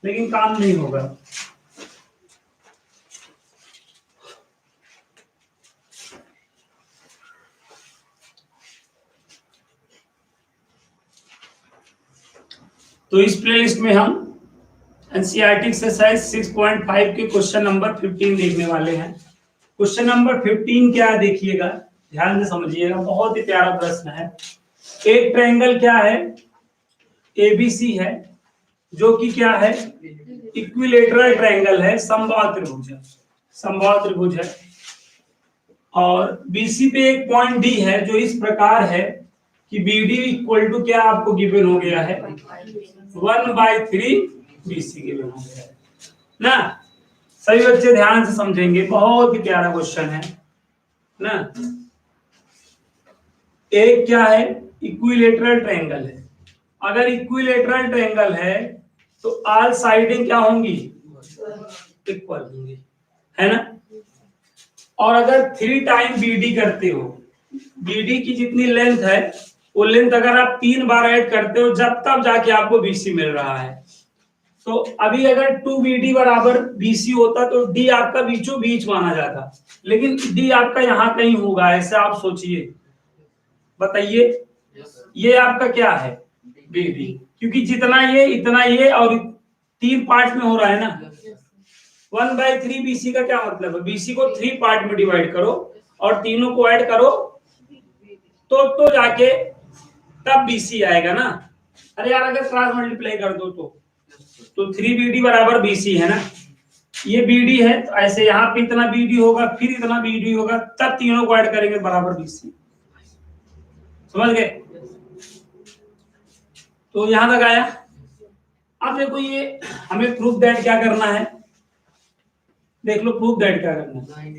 लेकिन काम नहीं होगा। तो इस प्लेलिस्ट में हम एनसीईआरटी एक्सरसाइज 6.5 के क्वेश्चन नंबर 15 देखने वाले हैं। क्वेश्चन नंबर 15 क्या है देखिएगा, ध्यान से समझिएगा, बहुत ही प्यारा प्रश्न है। एक ट्रायंगल क्या है, एबीसी है, जो कि क्या है, इक्विलेटरल ट्रायंगल है, समबाहु त्रिभुज है, समबाहु त्रिभुज है। और बीसी पे एक पॉइंट डी है जो इस प्रकार है कि बीडी इक्वल टू क्या आपको गिवन हो गया है, 1/3 बीसी गिवन हो गया है ना। सभी बच्चे ध्यान से समझेंगे, बहुत ही प्यारा क्वेश्चन है ना। एक क्या है, इक्विलेटरल ट्रायंगल है। अगर इक्विलेटरल ट्रायंगल है तो ऑल साइडें क्या होंगी, इक्वल होंगी, है ना। और अगर 3 टाइम बीडी करते हो, बीडी की जितनी लेंथ है वो लेंथ अगर आप 3 बार ऐड करते हो जब तब जाके आपको बीसी मिल रहा है। तो अभी अगर 2BD बराबर BC होता तो D आपका बीचों बीच माना जाता, लेकिन D आपका यहाँ कहीं होगा, ऐसे आप सोचिए, बताइए। ये आपका क्या है, BD, क्योंकि जितना ये इतना ये और 3 पार्ट में हो रहा है ना। 1/3 BC का क्या मतलब है, BC को 3 पार्ट में डिवाइड करो और तीनों को ऐड करो तो जाके तब BC आएगा ना। अरे यार अगर क्रॉस मल्टीप्लाई कर दो तो 3BD बराबर BC है ना। ये BD है तो ऐसे यहाँ पे इतना BD होगा, फिर इतना BD होगा, तब तीनों को ऐड करेंगे बराबर BC। समझ गए। तो यहां तक आया। अब देखो ये हमें प्रूफ दैट क्या करना है, देख लो प्रूफ दैट क्या करना है।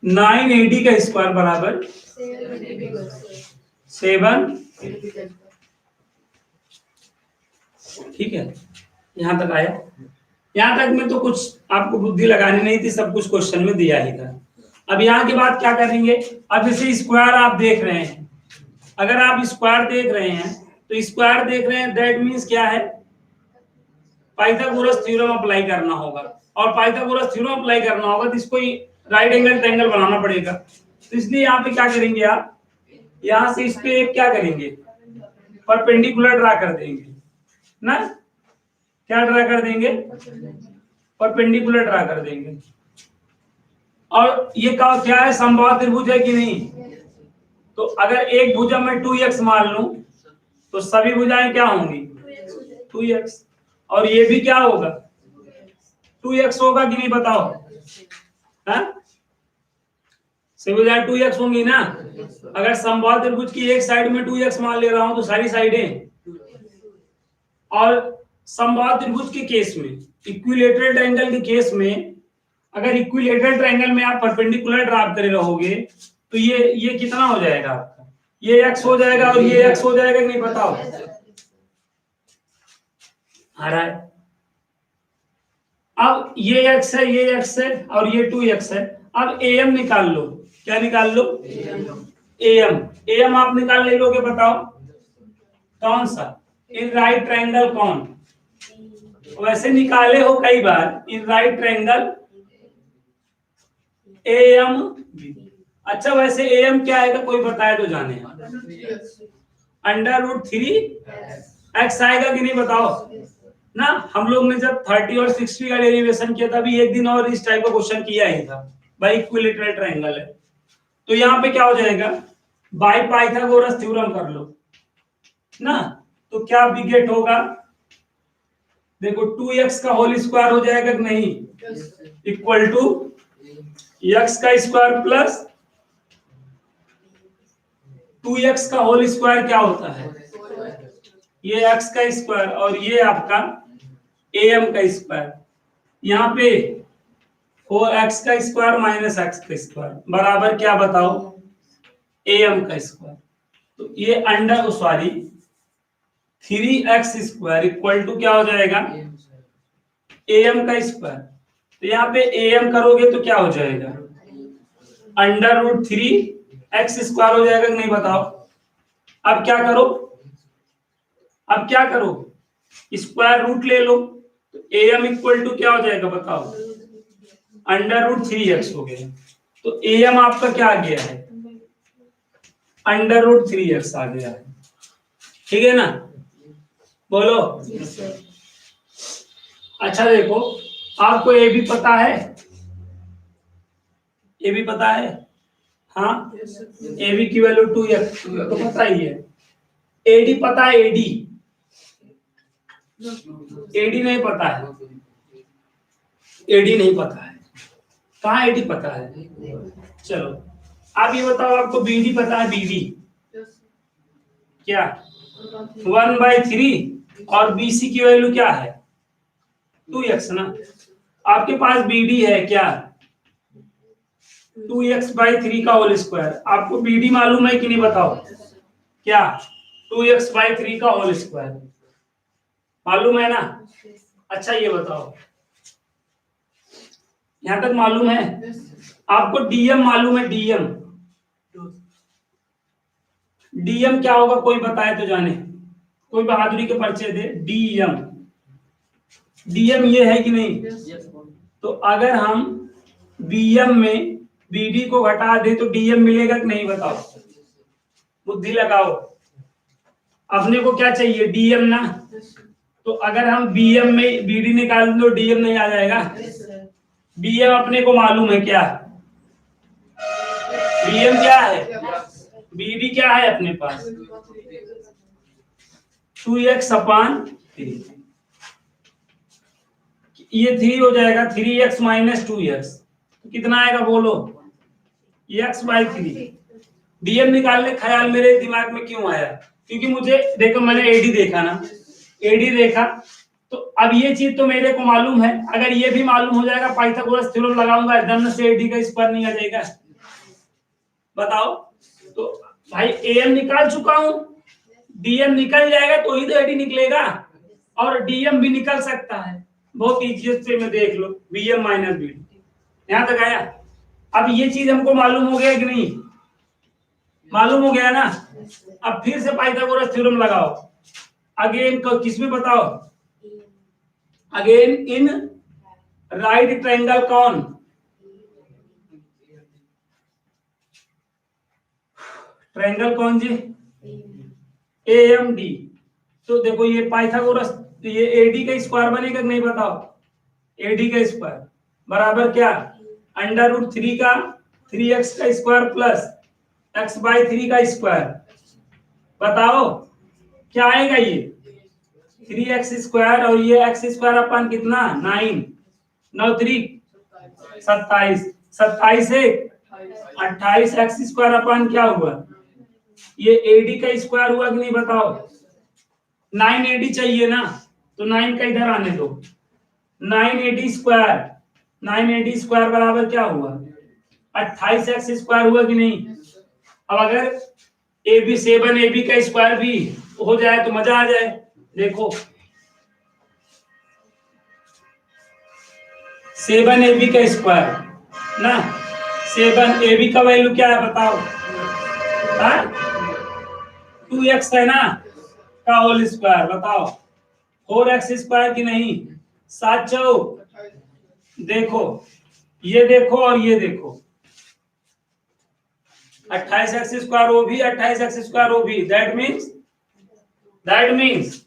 9AD का स्क्वायर बराबर 7, ठीक है। यहां तक आया। यहां तक में तो कुछ आपको बुद्धि लगानी नहीं थी, सब कुछ क्वेश्चन में दिया ही था। अब यहाँ के बाद क्या करेंगे, अब जैसे स्क्वायर आप देख रहे हैं, अगर आप स्क्वायर देख रहे हैं तो स्क्वायर देख रहे हैं, दैट मींस क्या है, पाइथागोरस थ्योरम अप्लाई करना होगा। और पाइथागोरस थ्योरम अप्लाई करना होगा तो इसको राइट एंगल ट्रायंगल बनाना पड़ेगा। तो इसलिए यहाँ पे क्या करेंगे आप, यहाँ से इस पे क्या करेंगे, परपेंडिकुलर ड्रा कर देंगे ना। क्या ड्रा कर देंगे, परपेंडिकुलर ड्रा कर देंगे। और ये क्या है, समबाहु त्रिभुज है कि नहीं। तो अगर एक भुजा में 2x मान लूं तो सभी भुजाएं क्या होंगी, 2x। और ये भी क्या होगा, 2x होगा कि नहीं बताओ, हाँ? सभी भुजाएं 2x होंगी ना। अगर समबाहु त्रिभुज की एक साइड में 2x मान ले रहा हूं तो सारी साइडें। और समबाहु त्रिभुज के केस में, इक्विलेटरल ट्रायंगल के केस में, अगर इक्विलेटरल ट्रायंगल में आप परपेंडिकुलर ड्रा करे रहोगे तो ये कितना हो जाएगा आपका, ये x हो जाएगा और ये x हो जाएगा कि नहीं बताओ, आ रहा है। अब ये x है, ये x है और ये 2x है। अब AM निकाल लो, क्या निकाल लो, AM आप निकाल ले लोगे, बताओ कौन सा, इन राइट ट्रायंगल कौन, वैसे निकाले हो कई बार, इन राइट ट्रायंगल AM। अच्छा वैसे AM क्या आएगा कोई बताए तो जाने, √3x आएगा कि नहीं बताओ ना। हम लोग ने जब 30 और 60 का डेरिवेशन किया था, अभी एक दिन और इस टाइप का क्वेश्चन किया ही था, बाय इक्विलेटरल ट्रायंगल है। तो यहाँ पे क्या हो जाएगा, बाय पाइथागोरस थ्योरम कर लो ना। तो क्या बिगेट होगा, देखो 2x का होल स्क्वायर हो जाएगा कि नहीं, इक्वल टू x का स्क्वायर प्लस 2x का होल स्क्वायर क्या होता है, ये x का स्क्वायर और ये आपका AM का स्क्वायर। यहाँ पे 4x का स्क्वायर माइनस x का स्क्वायर बराबर क्या बताओ, AM का स्क्वायर। तो ये under sorry 3x square equal to क्या हो जाएगा, AM का स्क्वायर। तो यहाँ पे AM करोगे तो क्या हो जाएगा, √3x स्क्वायर हो जाएगा कि नहीं बताओ। अब क्या करो, अब क्या करो, स्क्वायर रूट ले लो तो am इक्वल टू क्या हो जाएगा बताओ, √3x हो गया। तो am आपका क्या आ गया है, √3x आ गया है, ठीक है ना, बोलो। अच्छा देखो, आपको ए भी पता है, ए भी पता है, हाँ, ए बी की वैल्यू 2x तो पता ही है। एडी पता है, एडी, एडी नहीं पता है, एडी नहीं पता है, कहाँ एडी पता है, चलो आप ये बताओ, आपको बीडी पता है, बीडी क्या 1/3 और बीसी की वैल्यू क्या है 2x ना, आपके पास बीडी है क्या 2x/3 का होल स्क्वायर, आपको बीडी मालूम है कि नहीं बताओ, क्या 2x/3 का होल स्क्वायर मालूम है ना। अच्छा ये बताओ, यहां तक मालूम है, आपको डीएम मालूम है, डीएम, डीएम क्या होगा कोई बताए तो जाने, कोई बहादुरी के परिचय दे, डीएम, डीएम ये है कि नहीं, तो अगर हम बीएम में बीडी को घटा दे तो डीएम मिलेगा कि नहीं बताओ, बुद्धि लगाओ, अपने को क्या चाहिए डीएम ना, तो अगर हम बीएम में बीडी निकाल दें तो डीएम नहीं आ जाएगा, बीएम अपने को मालूम है क्या, बीएम क्या है, बीडी क्या है अपने पास 2x/3, ये 3 हो जाएगा, 3x - 2x तो कितना आएगा बोलो, x/3। डीएम निकालने ख्याल मेरे दिमाग में क्यों आया, क्योंकि मुझे देखो मैंने एडी देखा ना, एडी देखा तो अब ये चीज तो मेरे को मालूम है, अगर ये भी मालूम हो जाएगा पाइथागोरस थ्योरम लगाऊंगा एकदम से एडी का स्क्वायर नहीं आ जाएगा, बताओ। तो भाई एम निकाल चुका हूं, डीएम निकल जाएगा तो ही तो एडी निकलेगा, और डीएम भी निकल सकता है, बहुत इजीएस्ट वे में देख लो, बीएम - बीडी, यहां तक आया। अब ये चीज हमको मालूम हो गया कि नहीं, मालूम हो गया ना, अब फिर से पाइथागोरस थ्योरम लगाओ, अगेन किसमें बताओ, अगेन इन राइट ट्रायंगल कौन, ट्रायंगल कौन जी, एएमडी। तो देखो ये पाइथागोरस, ये एडी का स्क्वायर बनेगा कि नहीं बताओ, एडी का स्क्वायर बराबर क्या, √3 का 3x का स्क्वायर प्लस x/3 का स्क्वायर, बताओ क्या आएगा ये 3x स्क्वायर, और ये x स्क्वायर अपन कितना 9, 9 3 27, 27 1 28 x स्क्वायर अपन क्या हुआ, ये एडी का स्क्वायर हुआ कि नहीं बताओ, 9 एडी चाहिए ना, तो 9 का इधर आने दो, 9 एडी स्क्वायर, 9 एडी स्क्वायर बराबर क्या हुआ 28 x स्क्वायर हुआ कि नहीं। अब अगर AB 7 AB का स्क्वायर भी हो जाए तो मजा आ जाए, देखो 7 AB का स्क्वायर ना, 7 AB का वैल्यू क्या है बताओ, 2x है ना का होल स्क्वायर, बताओ 4x स्क्वायर की नहीं, 7 चौक, देखो ये देखो और ये देखो, 28x स्क्वायर वो भी, 28x स्क्वायर वो भी, दैट मीन्स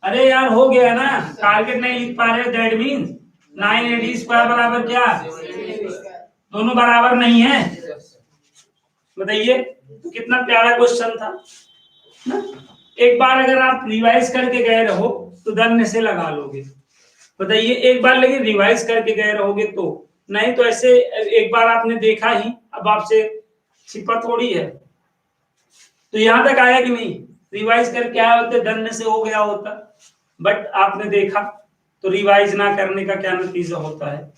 अरे यार हो गया ना, टारगेट नहीं लिख पा रहे, दैट मीन्स 9 AD स्क्वायर बराबर क्या, दोनों बराबर नहीं है, बताइए। तो कितना प्यारा क्वेश्चन था ना, एक बार अगर आप रिवाइज करके गए रहो तो धन्य से लगा लोगे, बताइए एक बार लेकिन रिवाइज करके गए रहोगे तो, नहीं तो ऐसे एक बार आपने देखा ही अब आपसे छिपा थोड़ी है। तो यहां तक आया कि नहीं, रिवाइज करके आया होते धन्य से हो गया होता, बट आपने देखा तो रिवाइज ना करने का क्या नतीजा होता है।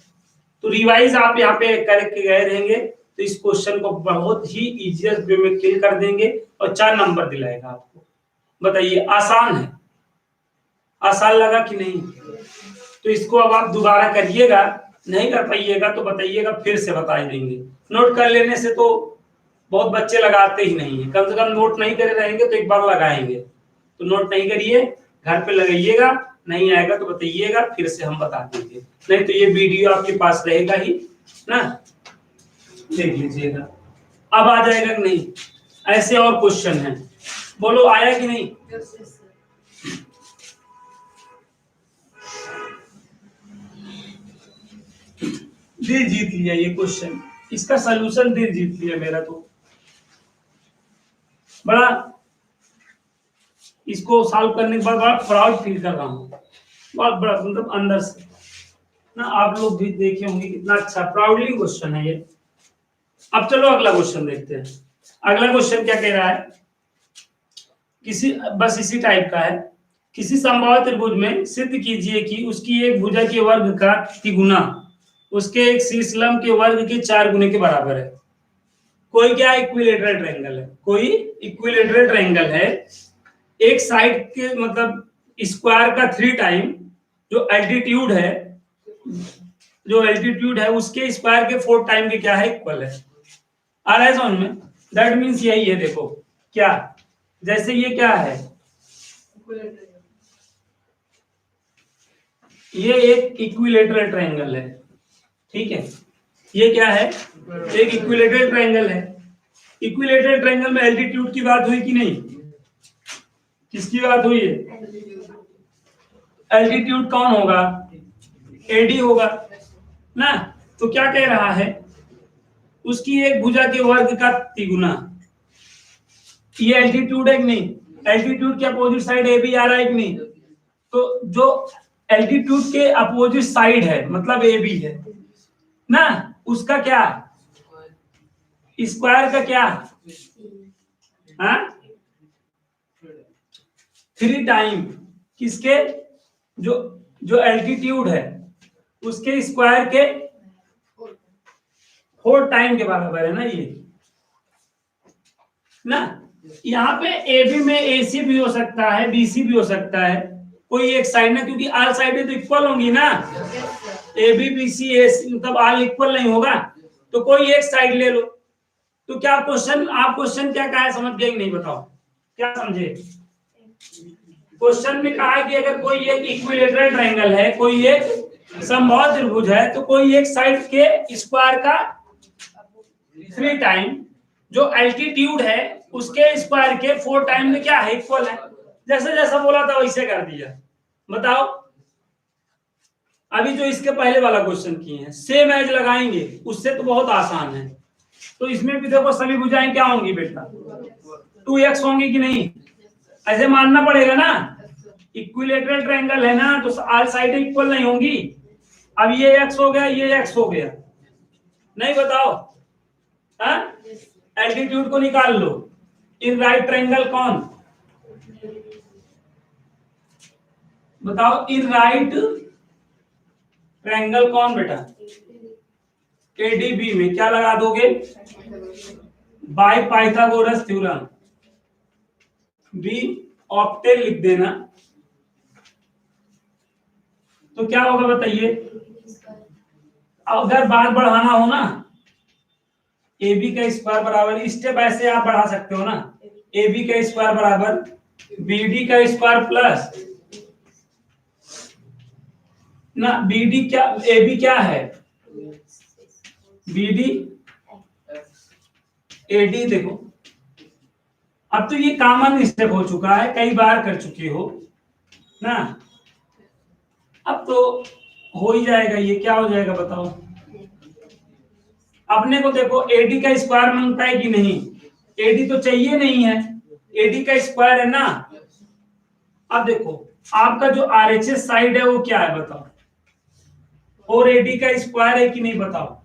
तो रिवाइज आप यहाँ पे करके गए रहेंगे तो इस क्वेश्चन को बहुत ही इजीएस्ट वे में किल कर देंगे और 4 नंबर दिलाएगा आपको। बताइए आसान है, आसान लगा कि नहीं। तो इसको अब आप दोबारा करिएगा, नहीं कर पाइएगा तो बताइएगा, फिर से बता देंगे। नोट कर लेने से तो बहुत बच्चे लगाते ही नहीं है, कम से कम नोट नहीं करे रहेंगे तो एक बार लगाएंगे। तो नोट नहीं करिए, घर पे लगाइएगा, नहीं आएगा तो बताइएगा, फिर से हम बता देंगे, नहीं तो ये वीडियो आपके पास रहेगा ही ना, देख लीजिएगा। अब आ जाएगा कि नहीं? ऐसे और क्वेश्चन है, बोलो आया कि नहीं? दिल जीत लिया ये क्वेश्चन, इसका सलूशन दिल जीत लिया मेरा, तो बड़ा इसको सॉल्व करने के बाद बड़ा प्राउड फील कर रहा हूँ, बहुत बड़ा, मतलब अंदर से ना। आप लोग भी देखे होंगे कितना अच्छा प्राउडली क्वेश्चन है ये। अब चलो अगला क्वेश्चन देखते हैं। अगला क्वेश्चन क्या कह रहा है, किसी, बस इसी टाइप का है, किसी समबाहु त्रिभुज में सिद्ध कीजिए कि उसकी एक भुजा के वर्ग का तिगुना उसके एक शीर्ष लंब के वर्ग के 4 गुने के बराबर है। कोई क्या इक्विलेटरल ट्रायंगल है, कोई इक्विलेटरल ट्रायंगल है, एक साइड के मतलब स्क्वायर का 3 टाइम जो एल्टीट्यूड है उसके स्क्वायर के 4 टाइम के क्या है, इक्वल है। आ रहा है समझ में? दैट मीन्स यही है, देखो क्या, जैसे ये क्या है, ये एक इक्विलेटरल ट्रायंगल है, ठीक है, ये क्या है, एक इक्विलेटरल ट्रायंगल है। इक्विलेटरल ट्रायंगल में एल्टीट्यूड की बात हुई कि नहीं? किसकी बात हुई है? एल्टीट्यूड कौन होगा? एडी होगा ना। तो क्या कह रहा है, उसकी एक भुजा के वर्ग का तिगुना, ये एल्टीट्यूड है कि नहीं? एल्टीट्यूड के अपोजिट साइड ए बी आ रहा है कि नहीं? तो जो एल्टीट्यूड के अपोजिट साइड है मतलब ए बी है ना, उसका क्या स्क्वायर का क्या, हाँ 3 टाइम किसके, जो जो एल्टीट्यूड है उसके स्क्वायर के 4 टाइम के बराबर है ना ये ना। यहाँ पे ए बी में ए सी भी हो सकता है, बी सी भी हो सकता है, कोई एक साइड ना, क्योंकि आल साइडें तो इक्वल होंगी ना, ए बी बी सी ए सी मतलब आल इक्वल नहीं होगा, तो कोई एक साइड ले लो। तो क्या क्वेश्चन, आप क्वेश्चन क्या कहा है समझ गए कि नहीं, बताओ क्या समझे? क्वेश्चन में कहा है कि अगर कोई एक इक्विलेटरल ट्रायंगल है, कोई एक समबाहु त्रिभुज है, तो कोई एक साइड के स्क्वायर का 3 टाइम जो एल्टीट्यूड है उसके स्क्वायर के 4 टाइम में क्या है, इक्वल है। जैसे जैसा बोला था वैसे कर दिया। बताओ अभी जो इसके पहले वाला क्वेश्चन किए हैं सेम एज लगाएंगे, उससे तो बहुत आसान है। तो इसमें भी देखो सभी भुजाएं क्या होंगी बेटा, 2x होंगी कि नहीं, ऐसे मानना पड़ेगा ना। इक्विलेटरल ट्रायंगल है ना, तो आल साइडें इक्वल नहीं होंगी। अब ये x हो गया, ये x हो गया, नहीं बताओ, हाँ एल्टीट्यूड को निकाल लो। इन राइट ट्रायंगल कौन, बताओ इन राइट ट्रायंगल कौन बेटा, एडीबी में क्या लगा दोगे, बाय पाइथागोरस थ्योरम, बी ऑक्टेल लिख देना। तो क्या होगा बताइए, अगर बात बढ़ाना हो ना, ए बी का स्क्वायर बराबर, स्टेप ऐसे आप बढ़ा सकते हो ना, ए बी का स्क्वायर बराबर बी डी का स्क्वायर प्लस ना, बी डी क्या, ए बी क्या है, बी डी ए डी। देखो अब तो ये कॉमन स्टेप हो चुका है, कई बार कर चुके हो ना, अब तो हो ही जाएगा। ये क्या हो जाएगा बताओ, अपने को देखो एडी का स्क्वायर मांगता है कि नहीं, एडी तो चाहिए नहीं है, एडी का स्क्वायर है ना। अब देखो आपका जो आरएचएस साइड है वो क्या है बताओ, और एडी का स्क्वायर है कि नहीं बताओ,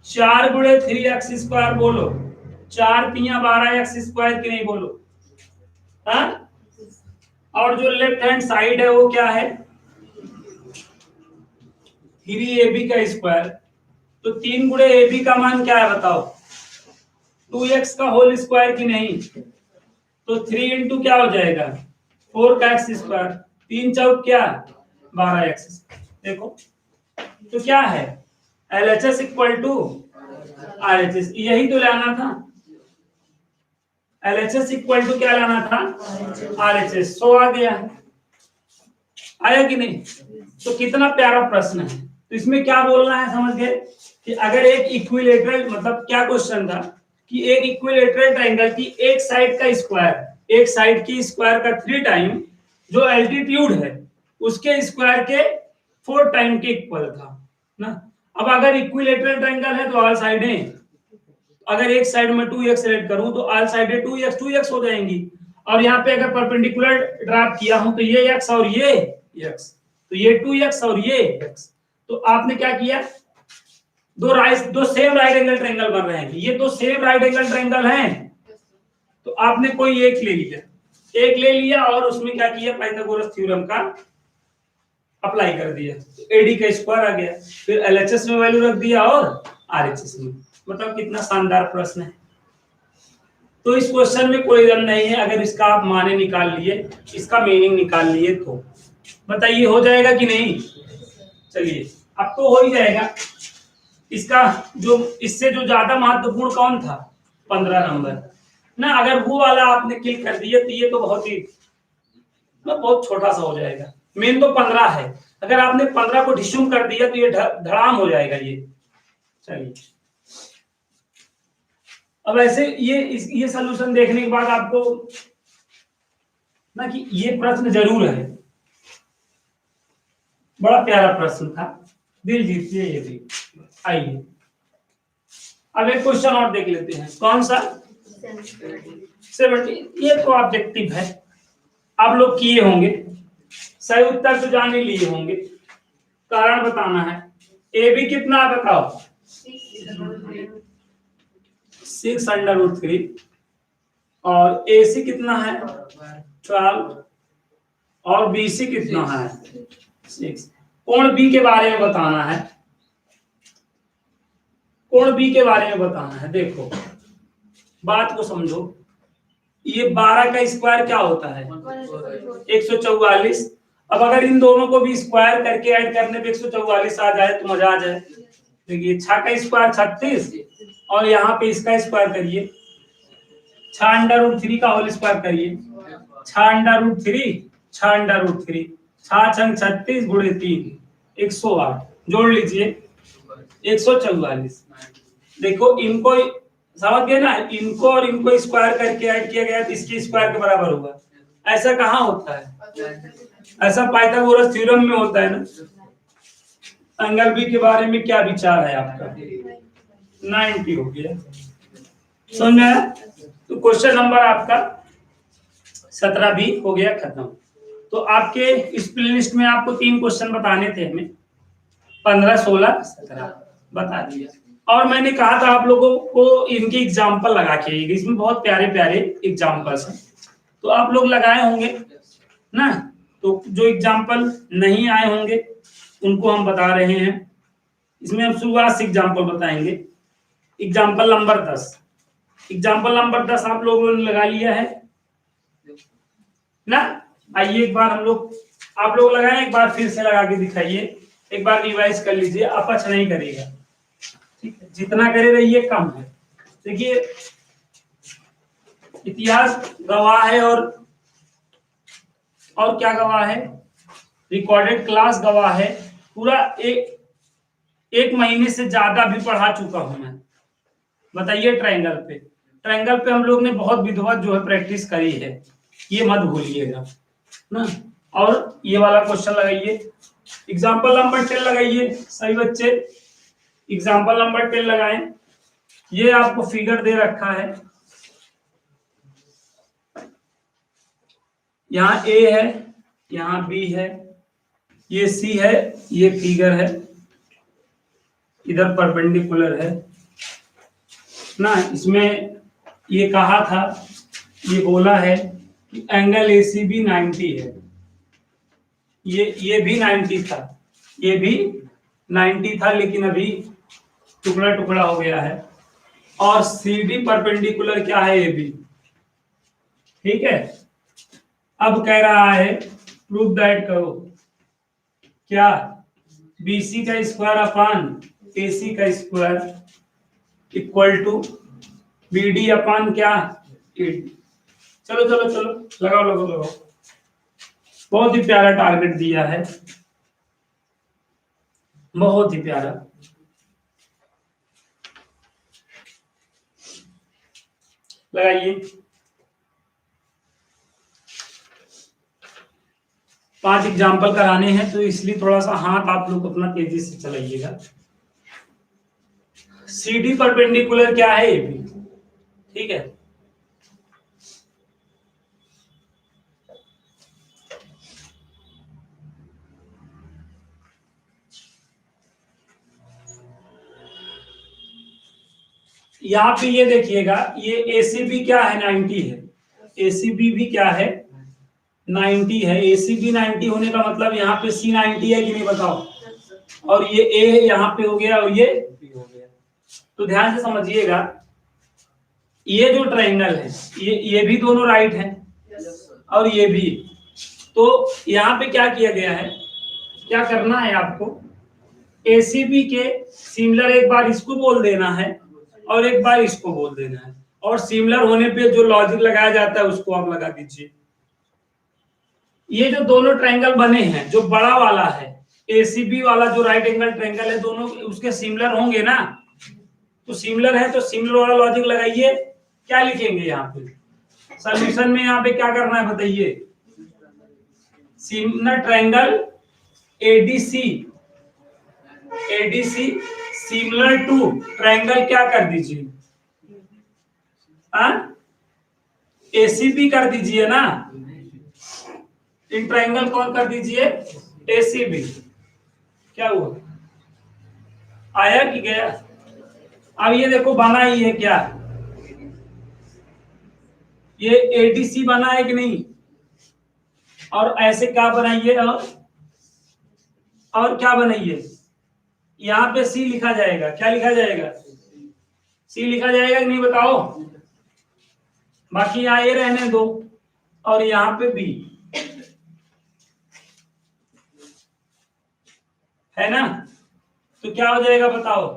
4 गुणे 3x स्क्वायर बोलो, 4 तिया 12x स्क्वायर की नहीं बोलो, हाँ। और जो लेफ्ट हैंड साइड है वो क्या है, 3ab का स्क्वायर। तो 3 गुणे ab का मान क्या है बताओ, 2x का होल स्क्वायर की नहीं, तो 3 इंटू क्या हो जाएगा 4 का एक्स स्क्वायर, 3 चौक क्या 12x। देखो तो क्या है LHS इक्वल टू RHS, यही तो लाना था, LHS इक्वल टू क्या लाना था RHS। 100 आ गया, आया कि नहीं? तो कितना प्यारा प्रश्न है। तो इसमें क्या बोलना है समझ गए कि अगर एक इक्विलेटरल, मतलब क्या क्वेश्चन था कि एक इक्विलेटरल ट्रायंगल की एक साइड का स्क्वायर, एक साइड की स्क्वायर का 3 टाइम जो एल्टीट्यूड है उसके स्क्वायर के 4 टाइम के इक्वल था ना। अब अगर इक्विलेटरल ट्रायंगल है तो ऑल साइडें, अगर एक साइड में 2x सेलेक्ट करूं तो ऑल साइडें 2x हो जाएंगी। और यहाँ पे अगर परपेंडिकुलर ड्रॉप किया हूं तो ये x और ये x, तो ये 2x और ये x। तो आपने क्या किया, दो सेम राइट एंगल ट्रायंगल बन रहे हैं, ये दो सेम राइट एंगल ट्रायंगल हैं, तो आपने कोई एक ले लिया, एक ले लिया और उसमें क्या किया, पाइथागोरस थ्योरम का अप्लाई कर दिया, एडी का स्क्वायर आ गया, फिर एलएचएस में वैल्यू रख दिया और आरएचएस में। मतलब कितना शानदार प्रश्न है। तो इस क्वेश्चन में कोई रन नहीं है, अगर इसका आप माने निकाल लिए, इसका मीनिंग निकाल लिए तो बताइए हो जाएगा कि नहीं? चलिए अब तो हो ही जाएगा। इसका जो इससे जो ज्यादा महत्वपूर्ण कौन था, 15 नंबर ना, अगर वो वाला आपने क्लिक कर दिया तो ये तो बहुत छोटा सा हो जाएगा। मेन तो 15 है, अगर आपने 15 को डिस्यूम कर दिया तो ये धड़ाम हो जाएगा ये। चलिए अब ऐसे ये सलूशन देखने के बाद आपको ना कि ये प्रश्न जरूर है, बड़ा प्यारा प्रश्न था, दिल जीतिए ये भी। आइए अब एक क्वेश्चन और देख लेते हैं, कौन सा 70। ये तो ऑब्जेक्टिव है, आप लोग किए होंगे, सही उत्तर तो जान ही लिए होंगे, कारण बताना है। ए बी कितना है बताओ, 6√3 और ए सी कितना है 12 और बी सी कितना है 6। कोण बी के बारे में बताना है, कोण बी के बारे में बताना है। देखो बात को समझो, ये 12 का स्क्वायर क्या होता है 144। अब अगर इन दोनों को भी स्क्वायर करके ऐड करने पे 144 आ जाए तो मजा आ जाए। देखिए 6 का स्क्वायर 36 और यहाँ पे इसका स्क्वायर करिए, 6√3 का होल स्क्वायर करिए, 6√3 6√3 6 36 गुणे 3 108, जोड़ लीजिए 144। देखो इनको समझ गए ना, इनको और इनको स्क्वायर करके ऐड किया गया तो इसके स्क्वायर के बराबर होगा। ऐसा कहाँ होता है, ऐसा पाइथागोरस थ्योरम में होता है ना। एंगल बी के बारे में क्या विचार है आपका, 90 हो गया, समझ आया? तो क्वेश्चन नंबर आपका 17 भी हो गया खत्म। तो आपके इस प्लेलिस्ट में आपको 3 क्वेश्चन बताने थे हमें, 15 16 17 बता दिया। और मैंने कहा था आप लोगों को इनके एग्जाम्पल लगा के, इसमें बहुत प्यारे प्यारे एग्जाम्पल्स हैं, तो आप लोग लगाए होंगे ना। तो जो एग्जाम्पल नहीं आए होंगे उनको हम बता रहे हैं। इसमें हम शुरुआत से एग्जाम्पल बताएंगे। एग्जाम्पल नंबर 10, एग्जाम्पल नंबर 10 आप लोगों ने लगा लिया है ना। आइए एक बार हम लोग, आप लोग लगाए, एक बार फिर से लगा के दिखाइए, एक बार रिवाइज कर लीजिए, अपच नहीं करेगा, ठीक है? जितना करे रहिए कम है। देखिए इतिहास गवाह है और क्या गवाह है, रिकॉर्डेड क्लास गवाह है, पूरा एक महीने से ज्यादा भी पढ़ा चुका हूं मैं। बताइए ट्रायंगल पे हम लोग ने बहुत विधिवत जो है प्रैक्टिस करी है, ये मत भूलिएगा ना। और ये वाला क्वेश्चन लगाइए, एग्जाम्पल नंबर 10 लगाइए सही बच्चे, एग्जाम्पल नंबर 10 लगाएं। ये आपको फिगर दे रखा है, यहाँ ए है, यहाँ बी है, ये सी है, ये फिगर है, इधर परपेंडिकुलर है ना। इसमें ये कहा था, ये बोला है कि एंगल एसीबी 90 है, ये भी 90 था, ये भी 90 था, लेकिन अभी टुकड़ा टुकड़ा हो गया है। और सीडी परपेंडिकुलर क्या है, ए बी, ठीक है। अब कह रहा है प्रूव दैट करो, क्या बीसी का स्क्वायर अपान एसी का स्क्वायर इक्वल टू बीडी अपान क्या 80। चलो चलो चलो लगाओ लगाओ लगाओ, बहुत ही प्यारा टारगेट दिया है, बहुत ही प्यारा। लगाइए। 5 एग्जाम्पल कराने हैं तो इसलिए थोड़ा सा हाथ आप लोग अपना तेजी से चलाइएगा। CD परपेंडिकुलर क्या है, AB, ठीक है। यहाँ पे ये देखिएगा, ये ACB क्या है, 90 है। ACB भी क्या है, 90 है। ACB 90 होने का मतलब यहाँ पे C 90 है कि नहीं बताओ, और ये A है यहाँ पे हो गया, और ये B हो गया। तो ध्यान से समझिएगा, ये जो ट्रायंगल है, ये भी दोनों राइट हैं और ये भी। तो यहाँ पे क्या किया गया है, क्या करना है आपको, ACB के सिमिलर एक बार इसको बोल देना है और एक बार इसको बोल देना है, और सिमिलर होने पे जो लॉजिक लगाया जाता है उसको आप लगा दीजिए। ये जो दोनों ट्रायंगल बने हैं, जो बड़ा वाला है ACB वाला, जो राइट एंगल ट्रायंगल है, दोनों उसके सिमिलर होंगे ना, तो सिमिलर है तो सिमिलर वाला लॉजिक लगाइए। क्या लिखेंगे यहाँ पे सॉल्यूशन में, यहाँ पे क्या करना है बताइए, similar triangle ADC, ADC similar to triangle क्या कर दीजिए, ACB कर दीजिए ना, इन ट्रायंगल कौन कर दीजिए, ACB। क्या हुआ, आया कि गया। अब ये देखो बना ही है क्या, ये ADC बना है कि नहीं, और ऐसे क्या बनाइए, और क्या बनाइए, यहाँ पे C लिखा जाएगा। क्या लिखा जाएगा, C लिखा जाएगा कि नहीं बताओ। बाकी यहाँ A रहने दो और यहाँ पे B, है ना। तो क्या हो जाएगा बताओ,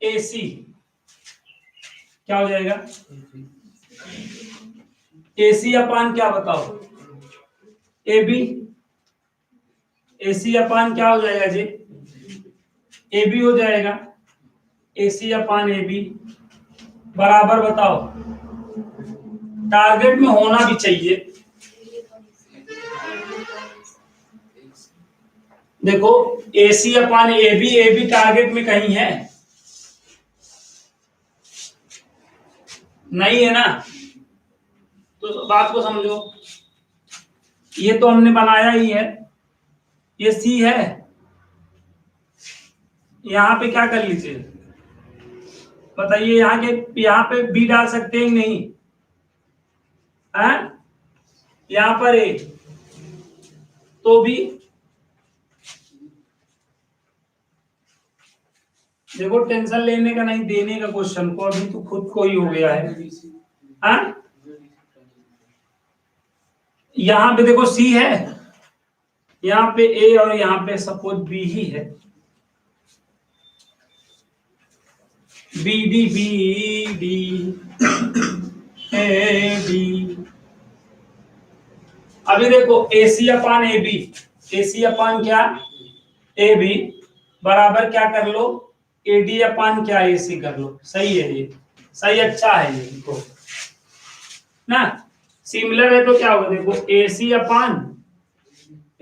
AC क्या हो जाएगा, AC अपान क्या बताओ, AB। AC अपान क्या हो जाएगा जी, AB हो जाएगा। AC अपान AB बराबर बताओ, टारगेट में होना भी चाहिए। देखो AC अपान AB, AB टारगेट में कहीं है नहीं, है ना। तो बात को समझो, ये तो हमने बनाया ही है, ये C है, यहाँ पे क्या कर लीजिए बताइए, यहाँ पे B डाल सकते हैं नहीं, है यहाँ पर A, तो भी देखो टेंशन लेने का नहीं, देने का क्वेश्चन को, अभी तो खुद को ही हो गया है। यहाँ पे देखो C है, यहाँ पे A, और यहाँ पे सपोज B ही है, BD BD AB। अभी देखो AC अपान AB, AC अपान क्या AB बराबर क्या कर लो, AD अपान क्या AC कर लो। सही है, ये सही, अच्छा है ये देखो ना, सिमिलर है तो क्या होगा, देखो AC अपान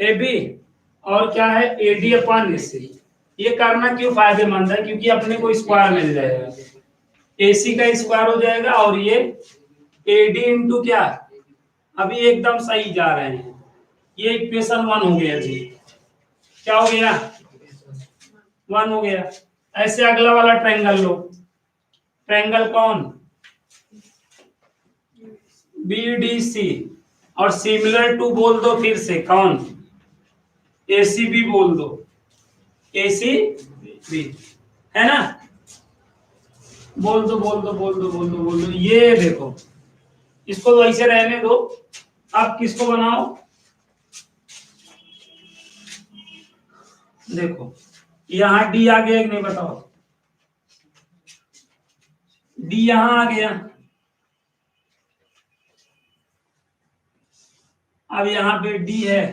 AB और क्या है AD अपान AC। ये करना क्यों फायदेमंद है, क्योंकि अपने को स्क्वायर मिल जाएगा, AC का स्क्वायर हो जाएगा, और ये AD इंटू क्या, अभी एकदम सही जा रहे हैं। ये इक्वेशन 1 हो गया जी, क्या हो गया, 1 हो गया। ऐसे अगला वाला ट्रायंगल लो, ट्रायंगल कौन, BDC, और सिमिलर टू बोल दो फिर से कौन, ACB बोल दो, ACB, है ना। बोल दो बोल दो बोल दो बोल दो बोल दो। ये देखो इसको तो ऐसे रहने दो, आप किसको बनाओ, देखो यहाँ D आ गया कि नहीं बताओ, D यहाँ आ गया, अब यहाँ पे डी है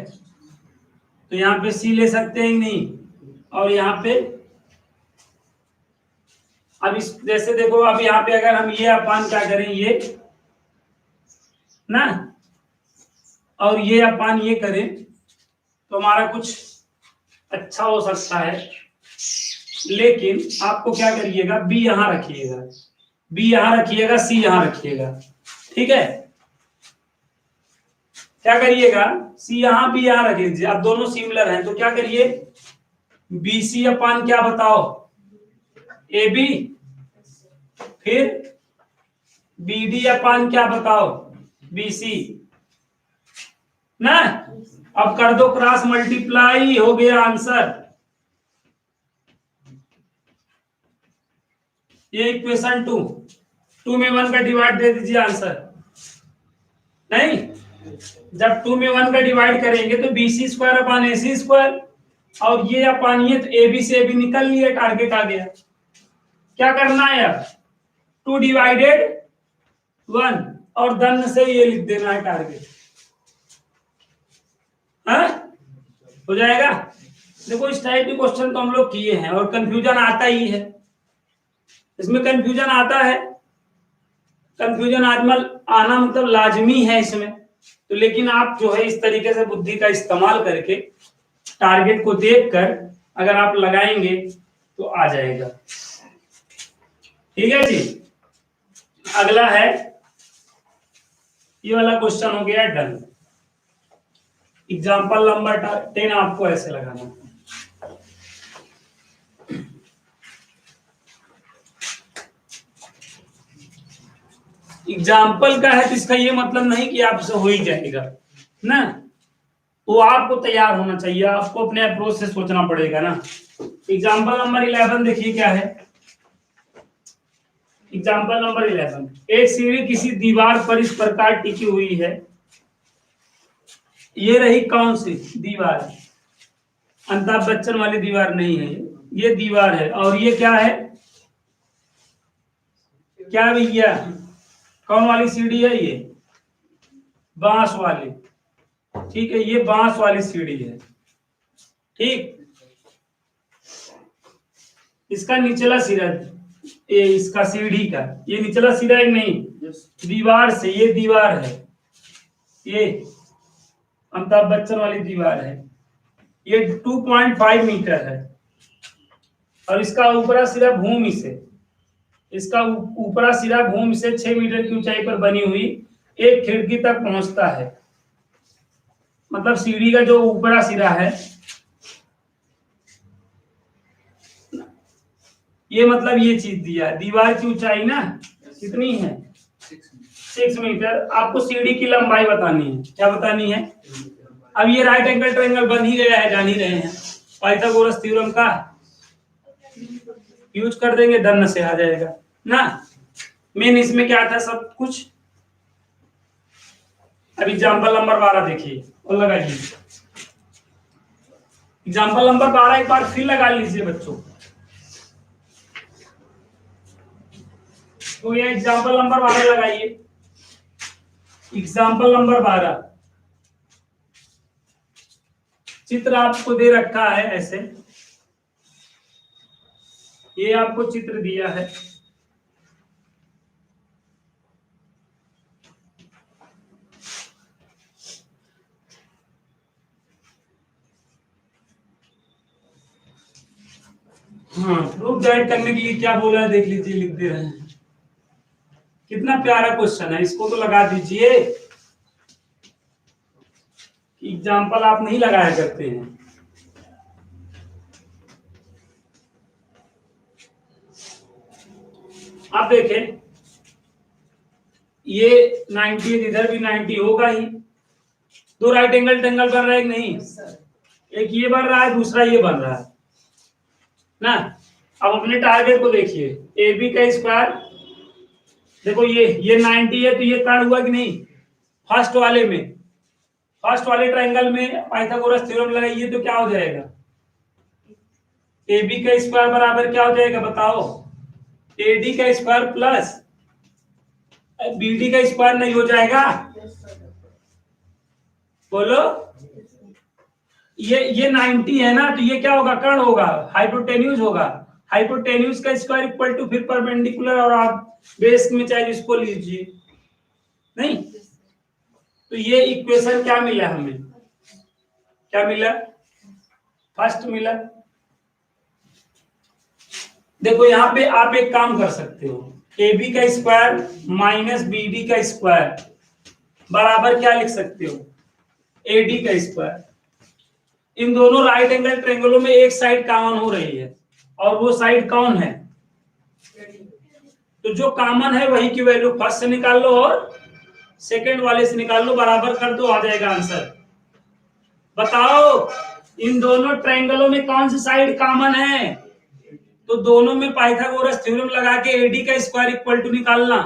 तो यहाँ पे सी ले सकते हैं नहीं, और यहाँ पे अब इस जैसे देखो, अब यहाँ पे अगर हम ये अपान क्या करें ये ना, और ये अपान ये करें तो हमारा कुछ अच्छा हो सकता है। लेकिन आपको क्या करिएगा, बी यहां रखिएगा, बी यहां रखिएगा, सी यहां रखिएगा, ठीक है। क्या करिएगा, सी यहां बी यहां रख लीजिए। अब दोनों सिमिलर हैं तो क्या करिए, बी सी अपान क्या बताओ, ए बी, फिर बी डी अपान क्या बताओ, बी सी ना। अब कर दो क्रॉस मल्टीप्लाई, हो गया आंसर। ये इक्वेशन 2 में 1 का डिवाइड दे दीजिए आंसर। नहीं, जब 2 में 1 का डिवाइड करेंगे तो बी सी स्क्वायर अपान ए सी स्क्वायर, और ये अपान ये, तो ए बी से ए बी निकल लिया, टारगेट आ गया। क्या करना है अब, 2 डिवाइडेड 1, और धन से ये लिख देना है टारगेट। हाँ, हो जाएगा। देखो इस टाइप के क्वेश्चन तो हम लोग किए हैं, और कंफ्यूजन आता ही है इसमें, कंफ्यूजन आता है, कंफ्यूजन आना मतलब लाजमी है इसमें। तो लेकिन आप जो है इस तरीके से बुद्धि का इस्तेमाल करके टारगेट को देखकर अगर आप लगाएंगे तो आ जाएगा। ठीक है जी, अगला है ये वाला क्वेश्चन, हो गया डन। एग्जाम्पल नंबर 10 आपको ऐसे लगाना है। एग्जाम्पल का है तो इसका ये मतलब नहीं कि आपसे हो ही जाएगा ना, वो आपको तैयार होना चाहिए, आपको अपने अप्रोच से सोचना पड़ेगा ना। एग्जाम्पल नंबर 11 देखिए क्या है। एग्जाम्पल नंबर 11, एक सीढ़ी किसी दीवार पर इस प्रकार टिकी हुई है। ये रही कौन सी दीवार, अमिताभ बच्चन वाली दीवार नहीं है, ये दीवार है। और ये क्या है, क्या भैया, कौन वाली सीढ़ी है, ये बांस वाली, ठीक है, ये बांस वाली सीढ़ी है। ठीक, इसका निचला सिरा, ये इसका सीढ़ी का ये निचला सिरा है नहीं, दीवार से, ये दीवार है, ये अमिताभ बच्चन वाली दीवार है, ये 2.5 मीटर है। और इसका ऊपरा सिरा भूमि से, इसका ऊपरा सिरा भूमि से 6 मीटर की ऊंचाई पर बनी हुई एक खिड़की तक पहुंचता है। मतलब सीढ़ी का जो ऊपरा सिरा है, ये मतलब ये चीज दिया है। दीवार की ऊंचाई ना कितनी है, 6 मीटर। आपको सीढ़ी की लंबाई बतानी है, क्या बतानी है। अब ये राइट एंगल ट्रायंगल बन ही गया है, जान ही रहे हैं, पाइथागोरस थ्योरम का यूज कर देंगे, धन से आ जाएगा ना। मेन इसमें क्या था सब कुछ। अब एग्जाम्पल नंबर 12 देखिए और लगाइए। एग्जाम्पल नंबर 12 एक बार फिर लगा लीजिए बच्चों। तो ये एग्जाम्पल नंबर 12 लगाइए। एग्जाम्पल नंबर 12, चित्र आपको दे रखा है ऐसे, ये आपको चित्र दिया है, हाँ, प्रूफ गाइड करने के लिए क्या बोला है देख लीजिए, लिख दे रहे हैं। कितना प्यारा क्वेश्चन है, इसको तो लगा दीजिए। एग्जाम्पल आप नहीं लगाया करते हैं। आप देखें, ये 90, इधर भी 90 होगा ही। दो राइट एंगल ट्रायंगल बन रहा है कि नहीं, एक ये बन रहा है, दूसरा ये बन रहा है ना। अब अपने टारगेट को देखिए, ए बी का स्क्वायर, देखो ये 90 है तो ये कट हुआ कि नहीं, फर्स्ट वाले में, फर्स्ट वाले ट्रायंगल में पाइथागोरस थ्योरम लगाइए तो क्या हो जाएगा, ए बी का स्क्वायर बराबर क्या हो जाएगा बताओ, ए डी का स्क्वायर प्लस बी डी का स्क्वायर नहीं हो जाएगा। बोलो। ये 90 है ना, तो ये क्या होगा, कर्ण होगा, हाइपोटेन्यूज होगा। हाइपोटेन्यूज का स्क्वायर इक्वल टू फिर परपेंडिकुलर, और आप बेस में चाहे इसको लीजिए, नहीं। तो ये इक्वेशन क्या मिला हमें, क्या मिला, फर्स्ट मिला। देखो यहाँ पे आप एक काम कर सकते हो, ए बी का स्क्वायर माइनस बी डी का स्क्वायर बराबर क्या लिख सकते हो, ए डी का स्क्वायर। इन दोनों राइट एंगल ट्रायंगलों में एक साइड कॉमन हो रही है, और वो साइड कौन है, तो जो कॉमन है वही की वैल्यू फर्स्ट से निकाल लो और सेकंड वाले से निकाल लो, बराबर कर दो, आ जाएगा आंसर। बताओ इन दोनों ट्रायंगलों में कौन सी साइड कॉमन है, तो दोनों में पाइथागोरस थ्योरम लगा के एडी का स्क्वायर इक्वल टू निकालना।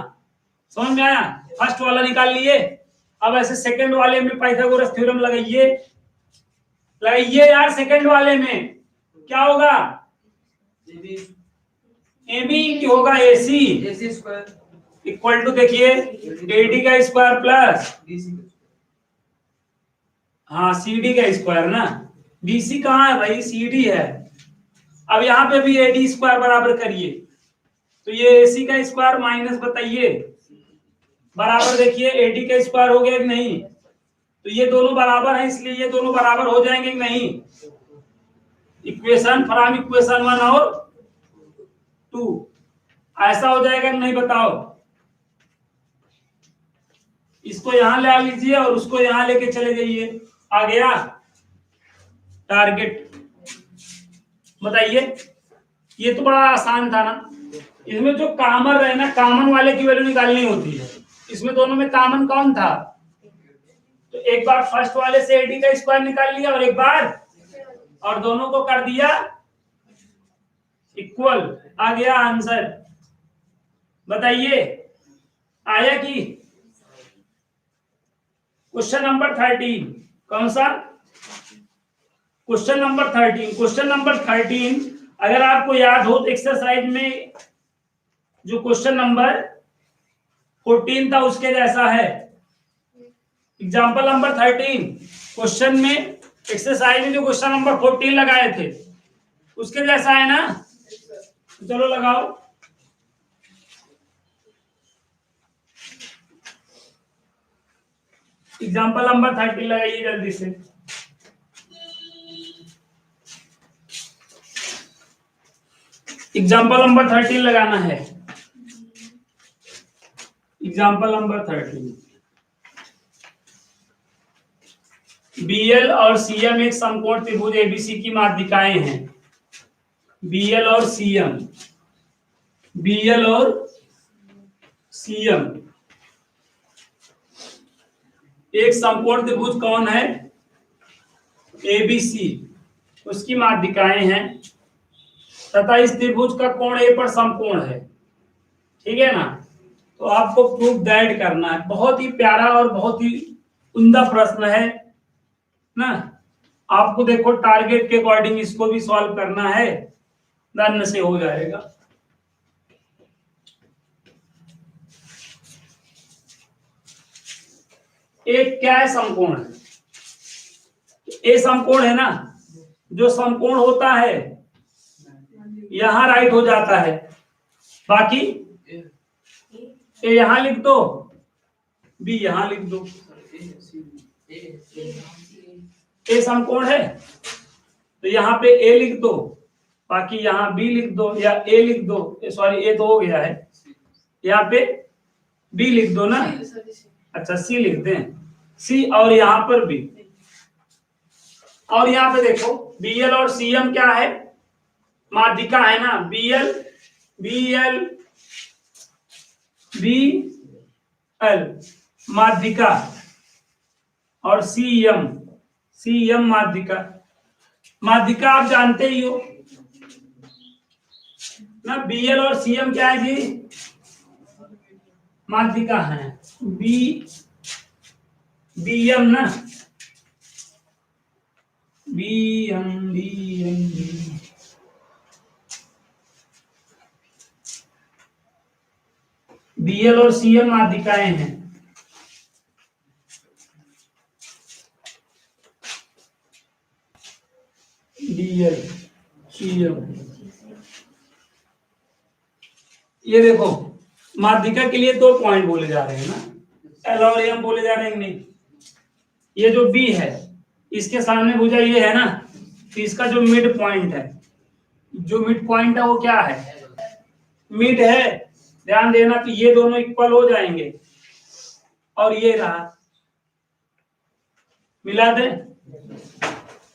समझ में आया, फर्स्ट वाला निकाल लिए। अब ऐसे सेकंड वाले में पाइथागोरस थ्योरम लगाइए, लगाइए यार। सेकंड वाले में क्या होगा, ए बी की होगा एसी स्क्वायर इक्वल टू, देखिए एडी का स्क्वायर प्लस, हाँ सीडी का स्क्वायर ना, बीसी कहाँ है भाई, सीडी है। अब यहाँ पे भी एडी स्क्वायर बराबर करिए, तो ये एसी का स्क्वायर माइनस बताइए बराबर, देखिए एडी का स्क्वायर हो गया कि नहीं, तो ये दोनों बराबर है, इसलिए ये दोनों बराबर हो जाएंगे कि नहीं। इक्वेशन फ्रॉम इक्वेशन 1 और 2 ऐसा हो जाएगा कि नहीं, बताओ। इसको यहां ले आ लीजिए और उसको यहां लेके चले जाइए, आ गया टारगेट। बताइए, ये तो बड़ा आसान था ना। इसमें जो कॉमन रहे ना, कॉमन वाले की वैल्यू निकालनी होती है। इसमें दोनों में कॉमन कौन था, तो एक बार फर्स्ट वाले से एडी का स्क्वायर निकाल लिया, और एक बार, और दोनों को कर दिया इक्वल, आ गया आंसर। बताइए आया कि। क्वेश्चन नंबर 13 कौन सा, क्वेश्चन नंबर 13। क्वेश्चन नंबर 13 अगर आपको याद हो तो एक्सरसाइज में जो क्वेश्चन नंबर 14 था उसके जैसा है। एग्जाम्पल नंबर 13 क्वेश्चन में, एक्सरसाइज में जो क्वेश्चन नंबर 14 लगाए थे उसके जैसा है ना, तो चलो लगाओ। एग्जाम्पल नंबर 13 लगाइए जल्दी से। एग्जाम्पल नंबर 13 लगाना है। एग्जाम्पल नंबर 13, बीएल और सीएम एक समकोण त्रिभुज एबीसी की माध्यिकाएं हैं। बीएल और सीएम, बीएल और सीएम एक समकोण त्रिभुज कौन है, एबीसी, उसकी माध्यिकाएं हैं तथा इस त्रिभुज का कोण ए पर समकोण है। ठीक है ना, तो आपको प्रूफ दैट करना है। बहुत ही प्यारा और बहुत ही उम्दा प्रश्न है ना। आपको देखो टारगेट के अकॉर्डिंग इसको भी सॉल्व करना है, डन से हो जाएगा। एक क्या है, समकोण है। ए समकोण है ना, जो समकोण होता है यहां राइट हो जाता है, बाकी ए यहां लिख दो, बी यहां लिख दो। ए समकोण है तो यहाँ पे ए लिख दो, बाकी यहाँ बी लिख दो, या ए लिख दो, सॉरी ए तो हो गया है, यहाँ पे बी लिख दो ना, अच्छा सी लिख दें, सी, और यहाँ पर बी। और यहाँ पे देखो बीएल और सीएम क्या है, माध्यिका है ना, बीएल, बीएल, बीएल माध्यिका, और सीएम, सीएम माध्यिका। माध्यिका आप जानते ही हो ना, बीएल और सीएम क्या है जी, माध्यिका है। बी, बीएम ना, बीएम, बीएम, बीएल और सीएम माध्यिकाएं हैं। BL CM। ये देखो माध्यिका के लिए 2 पॉइंट बोले जा रहे हैं ना, L और M बोले जा रहे हैं कि नहीं। ये जो B है इसके सामने भुजा ये है ना, तो इसका जो मिड पॉइंट है, जो मिड पॉइंट है वो क्या है, मिड है। ध्यान देना कि ये दोनों इक्वल हो जाएंगे और ये रहा, मिला दे,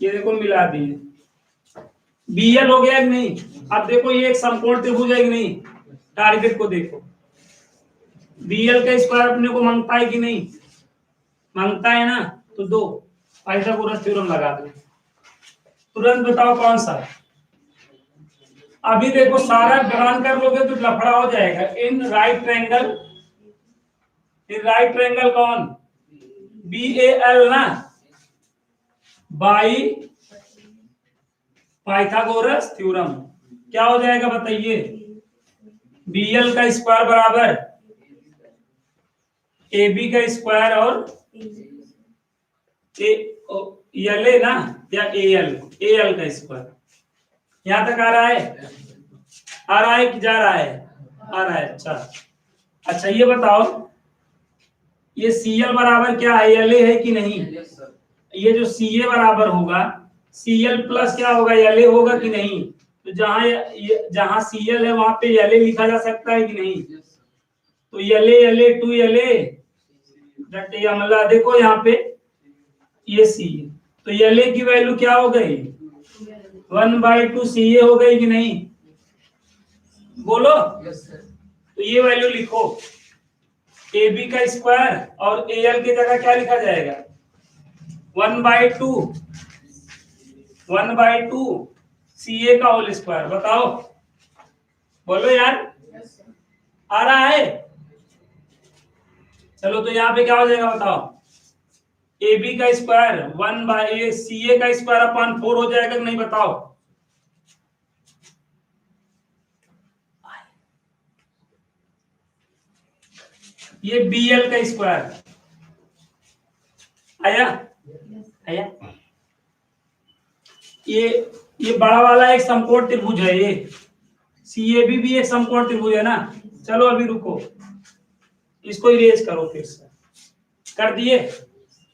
ये देखो मिला दिए, BL हो गया कि नहीं। अब देखो ये एक समकोण त्रिभुज है कि नहीं, टारगेट को देखो, BL का स्क्वायर अपने को मांगता है कि नहीं, मांगता है ना, तो दो पाइथागोरस थ्योरम लगा दो, तुरंत बताओ कौन सा। अभी देखो सारा ग्रहण कर लोगे तो लफड़ा हो जाएगा। इन राइट ट्रायंगल कौन, BAL ना, बाई पाइथागोरस थ्योरम क्या हो जाएगा बताइए, BL का स्क्वायर बराबर AB का स्क्वायर और LA ना, या AL का स्क्वायर। यहां तक आ रहा है, आ रहा है कि जा रहा है, आ रहा है। अच्छा ये बताओ, ये CL बराबर क्या है, LA है कि नहीं। ये जो CA बराबर होगा, CL प्लस क्या होगा, LA होगा कि नहीं। तो जहां CL है वहां पे LA लिखा जा सकता है कि नहीं। तो LA टू LA मतलब देखो यहाँ पे ये CA, तो LA की वैल्यू क्या हो गई, 1/2 CA हो गई कि नहीं, बोलो। तो ये वैल्यू लिखो, AB का स्क्वायर और AL की जगह क्या लिखा जाएगा, 1/2 CA का होल स्क्वायर। बताओ, बोलो यार, आ रहा है। चलो तो यहाँ पे क्या हो जाएगा बताओ, AB का स्क्वायर 1 CA का स्क्वायर अपॉन 4 हो जाएगा कि नहीं, बताओ। ये BL का स्क्वायर आया। ये बड़ा वाला एक समकोण त्रिभुज है, ये CAB भी एक समकोण त्रिभुज है ना। चलो अभी रुको, इसको इरेज करो, फिर से कर दिए।